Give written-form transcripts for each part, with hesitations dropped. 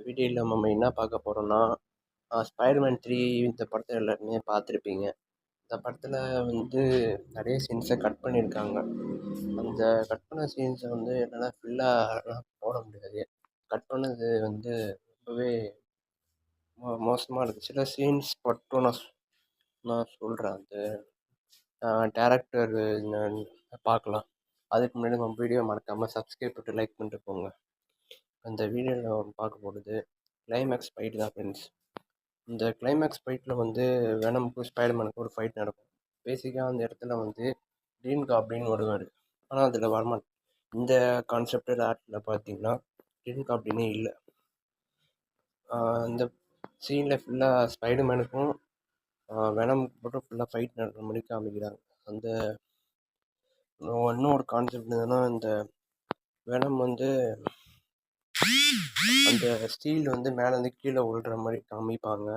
வீடியோவில் நம்ம என்ன பார்க்க போகிறோம்னா ஸ்பைடர்மேன் 3 இந்த படத்தை எல்லாருமே பார்த்துருப்பீங்க. இந்த படத்தில் வந்து நிறைய சீன்ஸை கட் பண்ணியிருக்காங்க. அந்த கட் பண்ண சீன்ஸை வந்து என்னால் ஃபுல்லாக போட முடியாது. கட் பண்ணது வந்து ரொம்பவே மோசமாக இருக்குது. சில சீன்ஸ் மட்டும் நான் சொல்கிறேன். அந்த டேரக்டர் பார்க்கலாம். அதுக்கு முன்னாடி நம்ம வீடியோ மறக்காமல் சப்ஸ்கிரைப் பண்ணிட்டு லைக் பண்ணிட்டு போங்க. அந்த வீடியோவில் பார்க்க போகிறது கிளைமேக்ஸ் ஃபைட் தான் ஃப்ரெண்ட்ஸ். இந்த கிளைமேக்ஸ் ஃபைட்டில் வந்து வெனமுக்கும் ஸ்பைடர்மேனுக்கும் ஒரு ஃபைட் நடக்கும். பேசிக்காக அந்த இடத்துல வந்து க்ரீன் காப்ளின் வருவார். ஆனால் அதில் வரமாட்டேன். இந்த கான்செப்டில் ஆர்ட்டில் பார்த்தீங்கன்னா க்ரீன் காப்ளினே இல்லை. இந்த சீனில் ஃபுல்லாக ஸ்பைடர்மேனுக்கும் வெனமுக்கு மட்டும் ஃபுல்லாக ஃபைட் நடக்கிற மாதிரி காமிக்கிறாங்க. அந்த இன்னொரு கான்செப்ட் என்னன்னா, இந்த வெனம் வந்து அந்த ஸ்டீல் வந்து மேலேருந்து கீழே விழுற மாதிரி காமிப்பாங்க.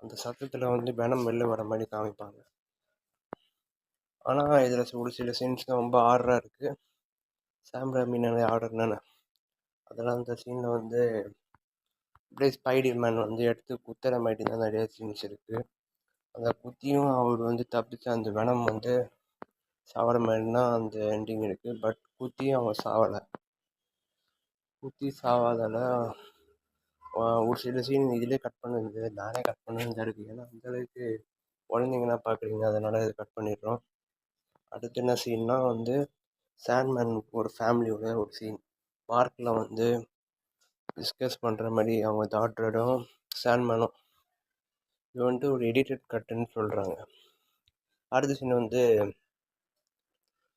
அந்த சத்தத்தில் வந்து வெனம் வெளில வர மாதிரி காமிப்பாங்க. ஆனால் இதில் ஒரு சில சீன்ஸ் தான் ரொம்ப ஆர்டராக இருக்குது. சாம் ராமினாலே ஆர்டர் தானே. அதெல்லாம் அந்த சீனில் வந்து அப்படியே ஸ்பைடர்மேன் வந்து எடுத்து குத்துற மாதிரி தான் நிறைய சீன்ஸ் இருக்குது. அந்த குத்தியும் அவர் வந்து தப்பிச்சு அந்த வெனம் வந்து சாவர மாதிரி தான் அந்த எண்டிங் இருக்குது. பட் குத்தியும் அவன் சாவலை. குத்தி சாவாதால் ஒரு சில சீன் இதிலே கட் பண்ணுது. நானே கட் பண்ணது தான் இருக்குது. ஏன்னா அந்தளவுக்கு குழந்தைங்கன்னா பார்க்குறீங்க, அதனால் இது கட் பண்ணிடுறோம். அடுத்து என்ன சீன்னா வந்து சாண்ட்மேன் ஒரு ஃபேமிலியோட ஒரு சீன் பார்க்கில் வந்து டிஸ்கஸ் பண்ணுற மாதிரி அவங்க டாக்டரோடும் சாண்ட்மேனும். இது வந்துட்டு ஒரு எடிட்டட் கட்டுன்னு சொல்கிறாங்க. அடுத்த சீன் வந்து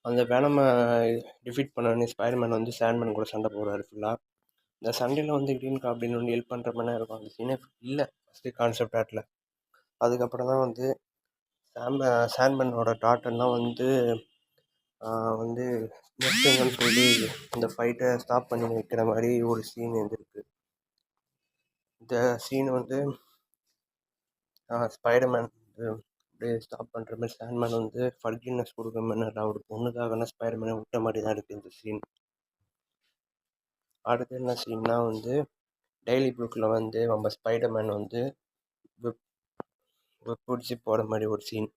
அந்த வெனமை டிஃபீட் பண்ண ஸ்பைடர்மேன் வந்து சாண்ட்மேன் கூட சண்டை போடுறாரு ஃபுல்லாக. இந்த சண்டையில் வந்து க்ரீன் காப்ளின் வந்து ஹெல்ப் பண்ணுற மாதிரி இருக்கும். அந்த சீனே இல்லை ஃபஸ்ட்டு கான்செப்ட் ஆர்ட்டில். அதுக்கப்புறம் தான் வந்து சாண்ட்மேனோட டாட்டர்லாம் வந்து நிறுத்துங்கன்னு சொல்லி இந்த ஃபைட்டை ஸ்டாப் பண்ணி வைக்கிற மாதிரி ஒரு சீன் இருந்திருக்கு. இந்த சீன் வந்து ஸ்பைடர்மேன் அப்படியே ஸ்டாப் பண்ணுற மாதிரி சாண்ட்மேன் வந்து ஃபர்கிவ்னஸ் கொடுக்குற மாதிரி ஒரு பொண்ணுக்காகனா ஸ்பைடர்மேனை விட்ட மாதிரி தான் இருக்குது இந்த சீன். அடுத்து என்ன சீன்னா வந்து டெய்லி புக்கில் வந்து நம்ம ஸ்பைடர்மேன் வந்து பிடிச்சி போகிற மாதிரி ஒரு சீன்,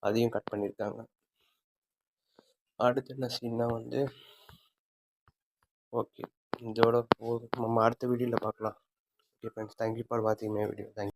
அதையும் கட் பண்ணியிருக்காங்க. அடுத்து என்ன சீன்னா வந்து ஓகே இதோட நம்ம அடுத்த வீடியோவில் பார்க்கலாம். ஓகே ஃப்ரெண்ட்ஸ், தேங்க்யூ ஃபார் வாட்சிங் மை வீடியோ. தேங்க்யூ.